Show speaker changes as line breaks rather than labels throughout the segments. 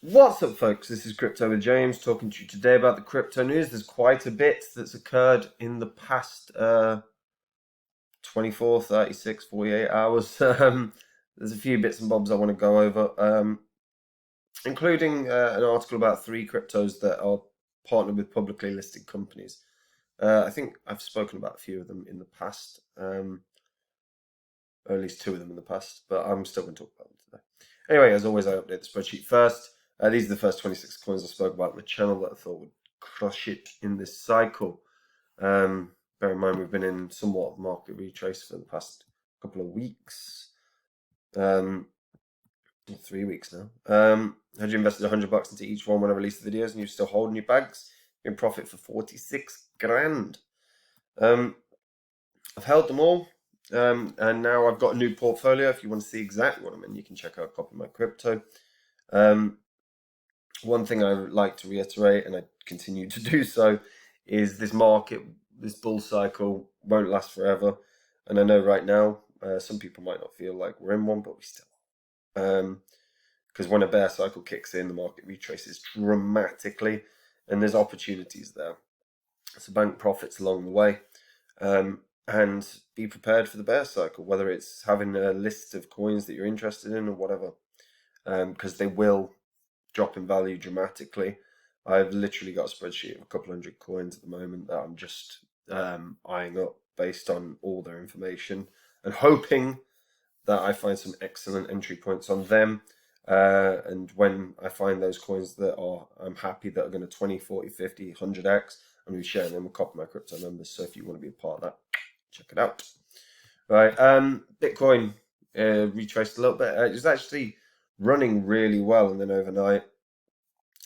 What's up, folks? This is Crypto with James talking to you today about the crypto news. There's quite a bit that's occurred in the past 24, 36, 48 hours. There's a few bits and bobs I want to go over, including an article about 3 cryptos that are partnered with publicly listed companies. I think I've spoken about a few of them in the past, or at least 2 of them in the past, but I'm still going to talk about them today. Anyway, as always, I update the spreadsheet first. These are the first 26 coins I spoke about on the channel that I thought would crush it in this cycle. Bear in mind, we've been in somewhat of market retrace for the past couple of weeks. 3 weeks now. Had you invested $100 into each one when I released the videos and you're still holding your bags, you're in profit for 46 grand. I've held them all. And now I've got a new portfolio. If you want to see exactly what I'm in, you can check out Copy My Crypto. One thing I would like to reiterate, and I continue to do so, is this market, this bull cycle won't last forever. And I know right now, some people might not feel like we're in one, but we still are. Because when a bear cycle kicks in, the market retraces dramatically, and there's opportunities there. So bank profits along the way. And be prepared for the bear cycle, whether it's having a list of coins that you're interested in or whatever, because they will drop in value dramatically. I've literally got a spreadsheet of a couple hundred coins at the moment that I'm just eyeing up based on all their information and hoping that I find some excellent entry points on them. And when I find those coins that I'm happy that are going to 20, 40, 50, 100x, I'm going to be sharing them with Copy My Crypto members. So if you want to be a part of that, check it out. Right, Bitcoin retraced a little bit. It was actually running really well, and then overnight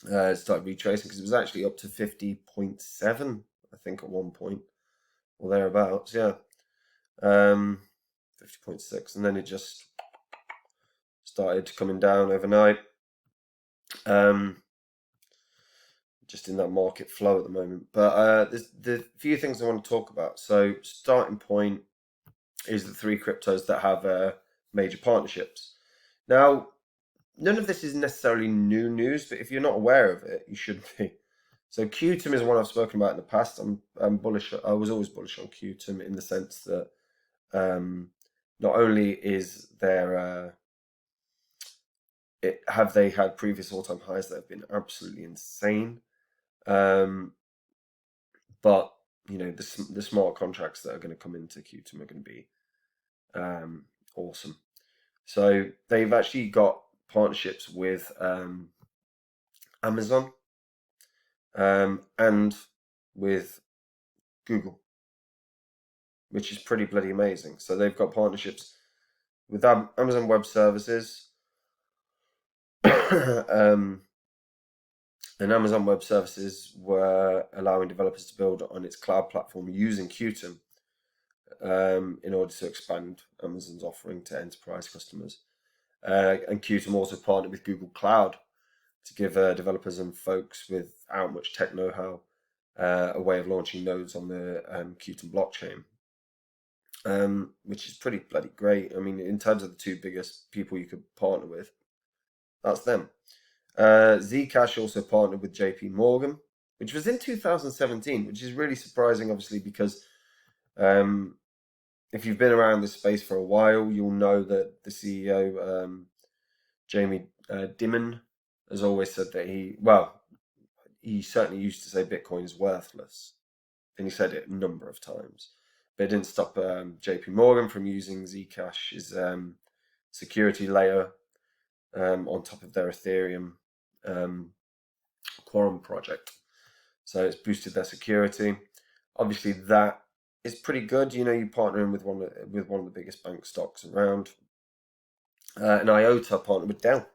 it started retracing because it was actually up to 50.7, I think, at one point, or thereabouts. Yeah, 50.6, and then it just started coming down overnight. Just in that market flow at the moment. But there's the few things I want to talk about. So starting point is the 3 cryptos that have major partnerships. Now, none of this is necessarily new news, but if you're not aware of it, you should be. So QTUM is one I've spoken about in the past. I'm bullish. I was always bullish on QTUM in the sense that not only is there have they had previous all-time highs that have been absolutely insane, but you know the smart contracts that are going to come into QTUM are going to be awesome. So they've actually got partnerships with Amazon and with Google, which is pretty bloody amazing. So they've got partnerships with Amazon Web Services, and Amazon Web Services were allowing developers to build on its cloud platform using QTUM in order to expand Amazon's offering to enterprise customers. And QTUM also partnered with Google Cloud to give developers and folks without much tech know-how a way of launching nodes on the QTUM blockchain, which is pretty bloody great. I mean, in terms of the 2 biggest people you could partner with, that's them. Zcash also partnered with JP Morgan, which was in 2017, which is really surprising, obviously, because if you've been around this space for a while, you'll know that the CEO, Jamie Dimon, has always said that he certainly used to say Bitcoin is worthless. And he said it a number of times. But it didn't stop JP Morgan from using Zcash's security layer on top of their Ethereum Quorum project. So it's boosted their security. Obviously, that is pretty good. You know, you're partnering with one of the biggest bank stocks around. And IOTA partnered with Dell.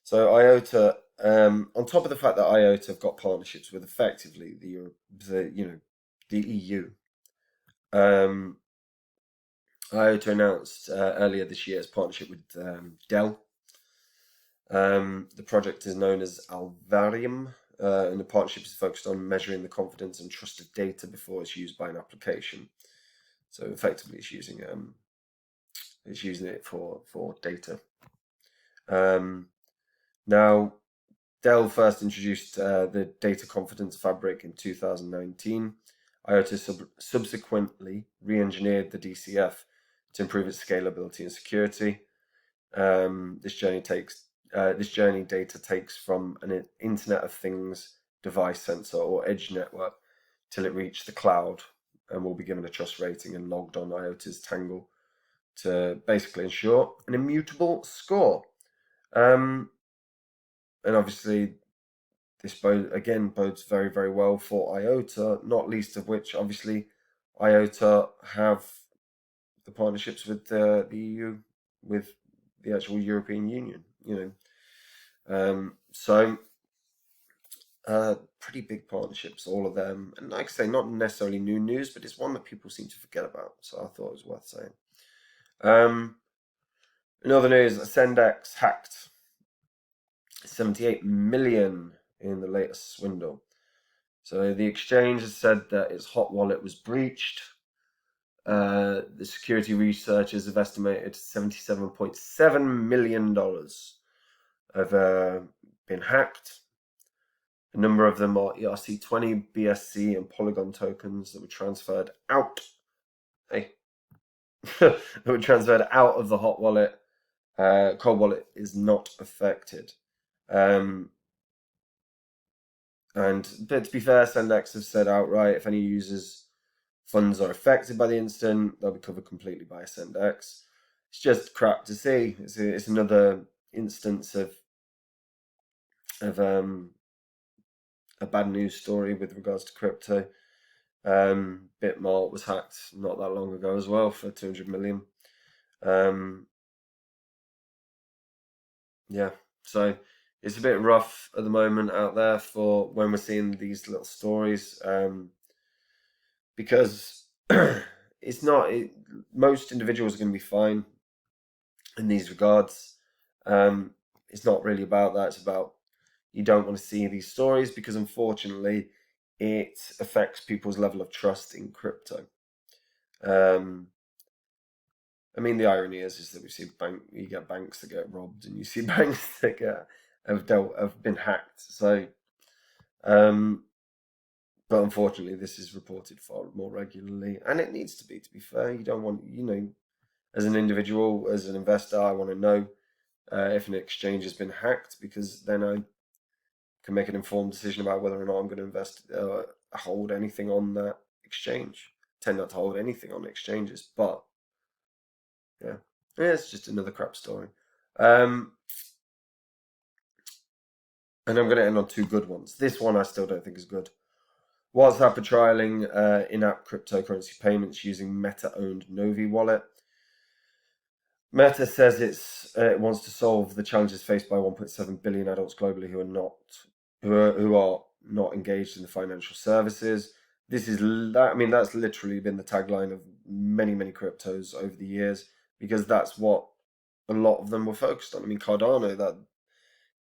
So IOTA, on top of the fact that IOTA have got partnerships with effectively the EU. IOTA announced earlier this year its partnership with Dell. The project is known as Alvarium, and the partnership is focused on measuring the confidence and trust of data before it's used by an application. So effectively, it's using it for data. Now, Dell first introduced the data confidence fabric in 2019. IOTA subsequently re-engineered the DCF to improve its scalability and security. This journey data takes from an Internet of Things device sensor or edge network till it reached the cloud and will be given a trust rating and logged on IOTA's Tangle to basically ensure an immutable score. And obviously, this bodes very, very well for IOTA, not least of which, obviously, IOTA have the partnerships with the EU, with the actual European Union, pretty big partnerships, all of them. And like I say, not necessarily new news, but it's one that people seem to forget about. So I thought it was worth saying. In other news, Sendex hacked 78 million in the latest swindle. So the exchange has said that its hot wallet was breached. The security researchers have estimated $77.7 million have been hacked. A number of them are ERC20, BSC, and Polygon tokens that were transferred out. that were transferred out of the hot wallet. Cold wallet is not affected. But to be fair, Sendex have said outright if any users' funds are affected by the incident, they'll be covered completely by Sendex. It's just crap to see. It's another instance of a bad news story with regards to crypto. Bitmart was hacked not that long ago as well for 200 million. Yeah, so it's a bit rough at the moment out there for when we're seeing these little stories, because it's not. Most individuals are going to be fine in these regards. It's not really about that. It's about you don't want to see these stories because unfortunately it affects people's level of trust in crypto. I mean, the irony is that we see you get banks that get robbed, and you see banks that have been hacked. So, but unfortunately, this is reported far more regularly, and it needs to be. To be fair, you don't want, as an individual, as an investor, I want to know if an exchange has been hacked, because then I can make an informed decision about whether or not I'm going to hold anything on that exchange. I tend not to hold anything on exchanges, but yeah, it's just another crap story. And I'm going to end on two good ones. This one I still don't think is good. WhatsApp are trialing in-app cryptocurrency payments using Meta-owned Novi wallet. Meta says it wants to solve the challenges faced by 1.7 billion adults globally who are not engaged in the financial services. That's literally been the tagline of many cryptos over the years, because that's what a lot of them were focused on. I mean, Cardano,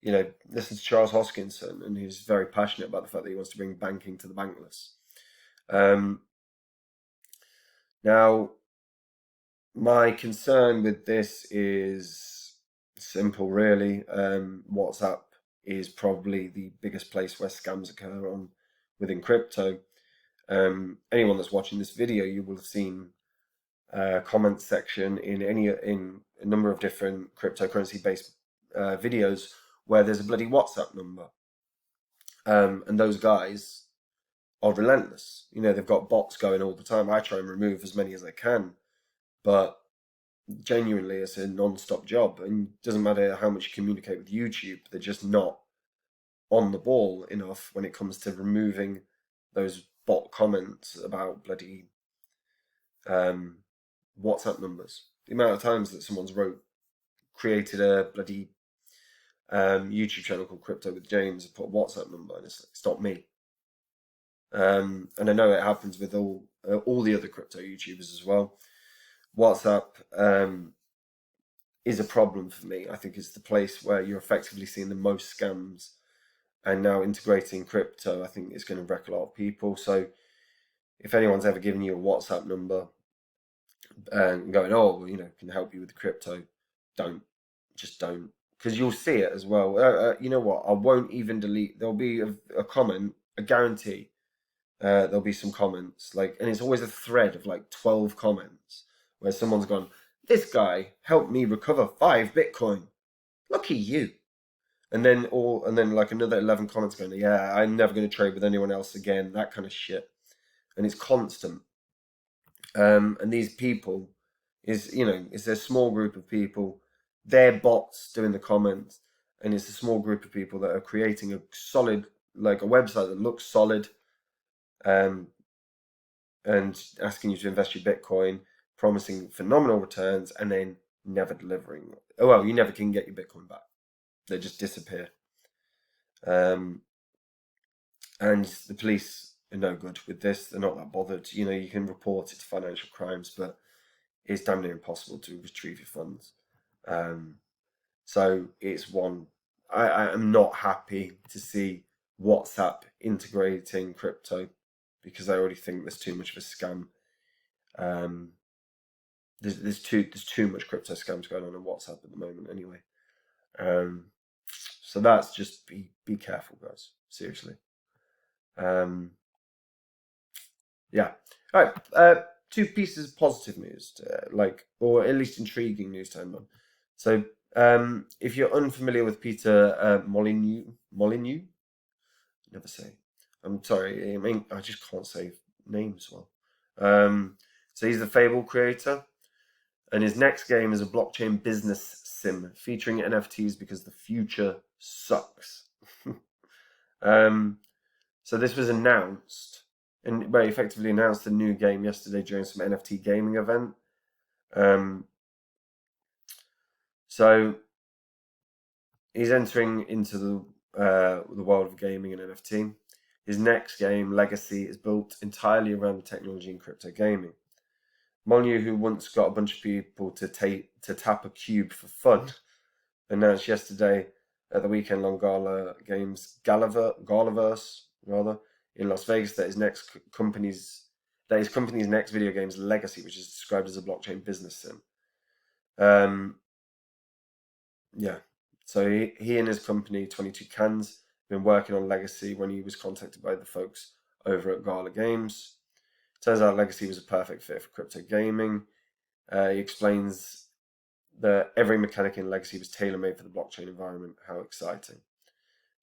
listen to Charles Hoskinson, and he's very passionate about the fact that he wants to bring banking to the bankless. Now, my concern with this is simple, really. WhatsApp is probably the biggest place where scams occur within crypto. Anyone that's watching this video, you will have seen a comment section in a number of different cryptocurrency-based videos where there's a bloody WhatsApp number. And those guys are relentless. They've got bots going all the time. I try and remove as many as I can, but genuinely it's a non-stop job, and it doesn't matter how much you communicate with YouTube, they're just not on the ball enough when it comes to removing those bot comments about bloody WhatsApp numbers. The amount of times that someone's created a bloody YouTube channel called Crypto with James and put a WhatsApp number, and it's not me. And I know it happens with all the other crypto YouTubers as well. WhatsApp is a problem for me. I think it's the place where you're effectively seeing the most scams, and now integrating crypto, I think it's going to wreck a lot of people. So if anyone's ever given you a WhatsApp number and going, can help you with the crypto, don't. because you'll see it as well. You know what? I won't even delete. There'll be a comment. I guarantee. There'll be some comments and it's always a thread of like 12 comments where someone's gone, "This guy helped me recover 5 Bitcoin. Lucky you." And then like another 11 comments going, "Yeah, I'm never going to trade with anyone else again." That kind of shit, and it's constant. And these people it's a small group of people. They're bots doing the comments, and it's a small group of people that are creating a solid, like a website that looks solid, and asking you to invest your Bitcoin, promising phenomenal returns, and then never delivering. Oh well, you never can get your Bitcoin back. They just disappear. And the police are no good with this. They're not that bothered. You can report it to financial crimes, but it's damn near impossible to retrieve your funds. So it's one. I am not happy to see WhatsApp integrating crypto, because I already think there's too much of a scam. There's too much crypto scams going on WhatsApp at the moment anyway. So that's just be careful, guys. Seriously. Yeah. All right. 2 pieces of positive news, or at least intriguing news to end on. So, if you're unfamiliar with Peter Molyneux, never say. I'm sorry. I mean, I just can't say names well. So he's the Fable creator, and his next game is a blockchain business sim featuring NFTs because the future sucks. So this was announced, and they effectively announced the new game yesterday during some NFT gaming event. So he's entering into the world of gaming and NFT. His next game, Legacy, is built entirely around technology and crypto gaming. Molyneux, who once got a bunch of people to tap a cube for fun, announced yesterday at the weekend-long gala games Galaverse in Las Vegas that his company's next video game is Legacy, which is described as a blockchain business sim. Yeah. So he and his company, 22 Cans, have been working on Legacy when he was contacted by the folks over at Gala Games. Turns out Legacy was a perfect fit for crypto gaming. He explains that every mechanic in Legacy was tailor-made for the blockchain environment. How exciting.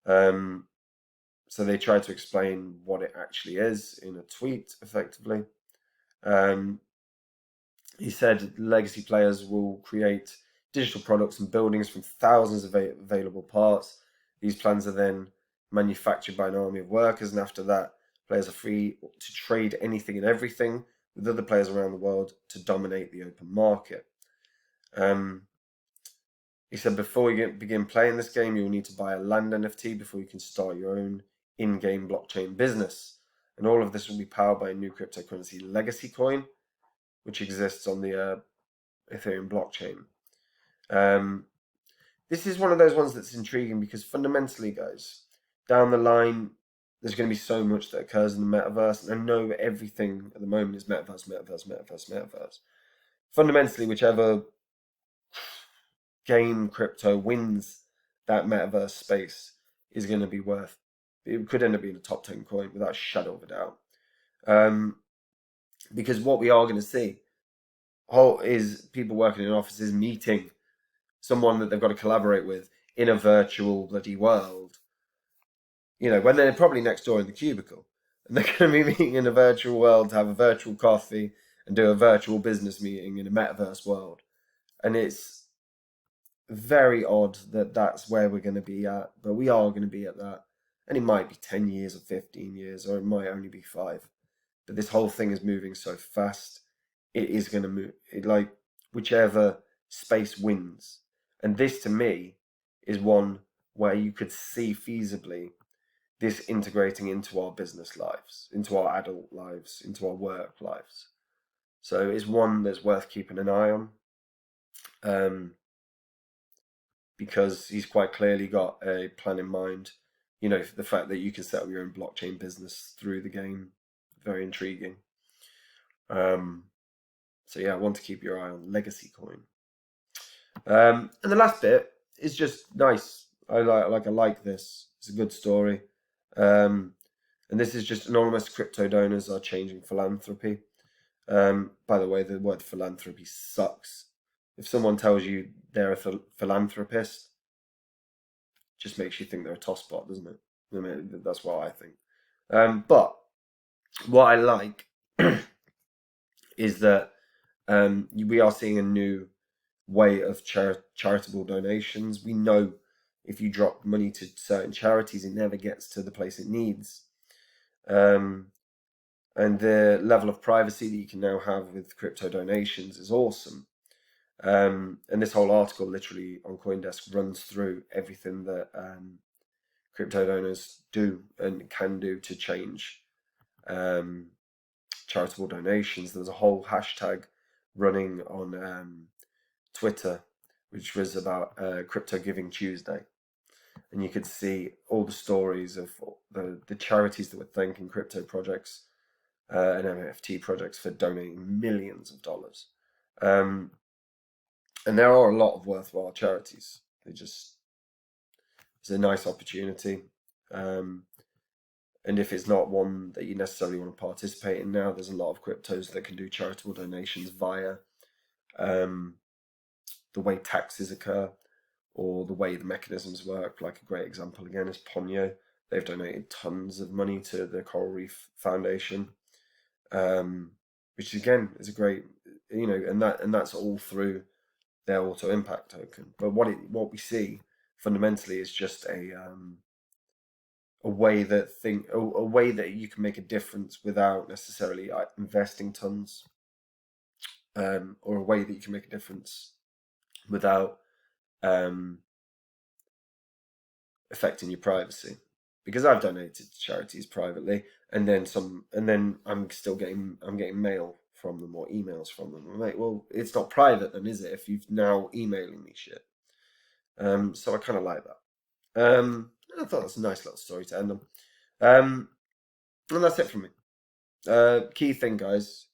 So they tried to explain what it actually is in a tweet, effectively. He said Legacy players will create digital products and buildings from thousands of available parts. These plans are then manufactured by an army of workers, and after that, players are free to trade anything and everything with other players around the world to dominate the open market. He said before you begin playing this game, you'll need to buy a land NFT before you can start your own in-game blockchain business. And all of this will be powered by a new cryptocurrency, Legacy Coin, which exists on the Ethereum blockchain. This is one of those ones that's intriguing because fundamentally, guys, down the line, there's going to be so much that occurs in the metaverse. And I know everything at the moment is metaverse. Fundamentally, whichever game crypto wins that metaverse space is going to be worth. It could end up being a top 10 coin without a shadow of a doubt. Because what we are going to see is people working in offices meeting someone that they've got to collaborate with in a virtual bloody world. When they're probably next door in the cubicle. And they're going to be meeting in a virtual world to have a virtual coffee and do a virtual business meeting in a metaverse world. And it's very odd that that's where we're going to be at. But we are going to be at that. And it might be 10 years or 15 years, or it might only be 5. But this whole thing is moving so fast. It is going to move, whichever space wins. And this, to me, is one where you could see feasibly this integrating into our business lives, into our adult lives, into our work lives. So it's one that's worth keeping an eye on, because he's quite clearly got a plan in mind. The fact that you can set up your own blockchain business through the game, very intriguing. So yeah, I want to keep your eye on Legacy Coin. And the last bit it's just nice. I like this. It's a good story. And this is just anonymous crypto donors are changing philanthropy. By the way, the word philanthropy sucks. If someone tells you they're a philanthropist, just makes you think they're a tosspot, doesn't it? I mean, that's what I think. But what I like is that we are seeing a new way of charitable donations. We know if you drop money to certain charities, it never gets to the place it needs. And the level of privacy that you can now have with crypto donations is awesome. And this whole article literally on CoinDesk runs through everything that crypto donors do and can do to change charitable donations. There's a whole hashtag running on Twitter, which was about Crypto Giving Tuesday. And you could see all the stories of the charities that were thanking crypto projects and NFT projects for donating millions of dollars. And there are a lot of worthwhile charities. It's a nice opportunity. And if it's not one that you necessarily want to participate in now, there's a lot of cryptos that can do charitable donations via the way taxes occur or the way the mechanisms work. Like a great example again is Ponyo. They've donated tons of money to the Coral Reef Foundation, which again is a great, and that's all through their auto impact token. But what we see fundamentally is just a way that you can make a difference without necessarily investing tons, or a way that you can make a difference without affecting your privacy. Because I've donated to charities privately, and then I'm getting mail from them or emails from them. I'm like, well, it's not private then, is it? If you've now emailing me shit. So I kind of like that. I thought that's a nice little story to end on. And that's it from me. Key thing, guys,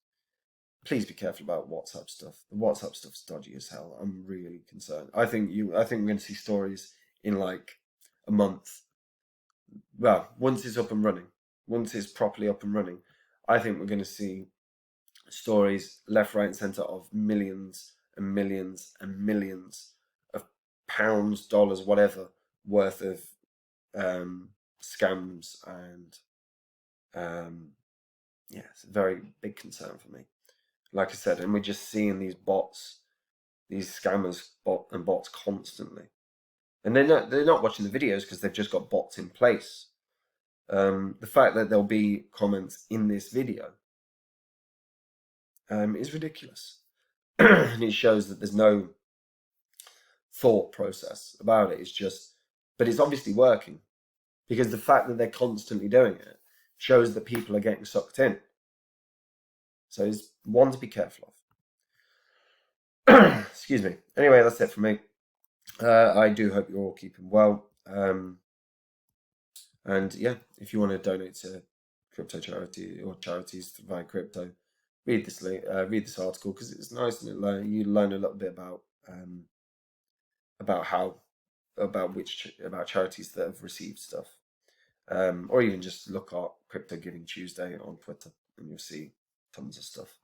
please be careful about WhatsApp stuff. The WhatsApp stuff's dodgy as hell. I'm really concerned. I think we're going to see stories in like a month. Well, once it's up and running, once it's properly up and running, I think we're going to see stories left, right, and centre of millions and millions and millions of pounds, dollars, whatever, worth of scams, and it's a very big concern for me. Like I said, and we're just seeing these scammers, bots constantly, and they're not watching the videos because they've just got bots in place. The fact that there'll be comments in this video is ridiculous, and it shows that there's no thought process about it. But it's obviously working, because the fact that they're constantly doing it shows that people are getting sucked in. So it's one to be careful of. Excuse me. Anyway, that's it for me. I do hope you're all keeping well. And yeah, if you want to donate to crypto charity or charities via crypto, read this article, because it's nice, and you learn a little bit about charities that have received stuff, or even just look at Crypto Giving Tuesday on Twitter, and you'll see tons of stuff.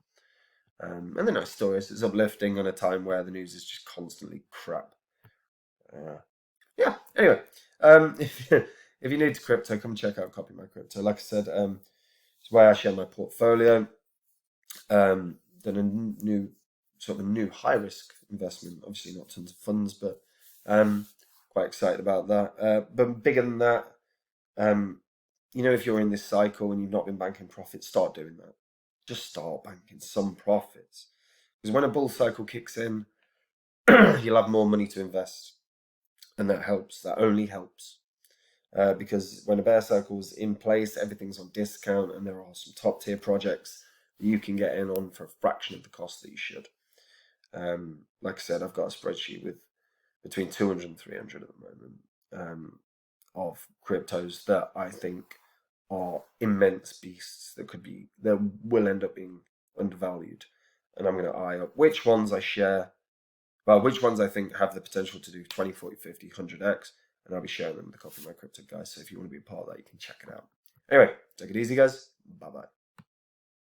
And they're nice stories. It's uplifting on a time where the news is just constantly crap. Anyway, if you're new to crypto, come check out Copy My Crypto. Like I said, it's where I share my portfolio. Done a new high risk investment. Obviously not tons of funds, but quite excited about that. But bigger than that, if you're in this cycle and you've not been banking profits, start doing that. Just start banking some profits, because when a bull cycle kicks in, you'll have more money to invest, and that helps. That only helps, because when a bear cycle is in place, everything's on discount, and there are some top tier projects that you can get in on for a fraction of the cost that you should. Like I said, I've got a spreadsheet with between 200 and 300 at the moment of cryptos that I think are immense beasts that will end up being undervalued, and I'm going to eye up which ones I share Well, which ones I think have the potential to do 20, 40, 50, 100x, and I'll be sharing them with the Coffee My Crypto guys. So if you want to be a part of that, you can check it out. Anyway, take it easy, guys. Bye-bye.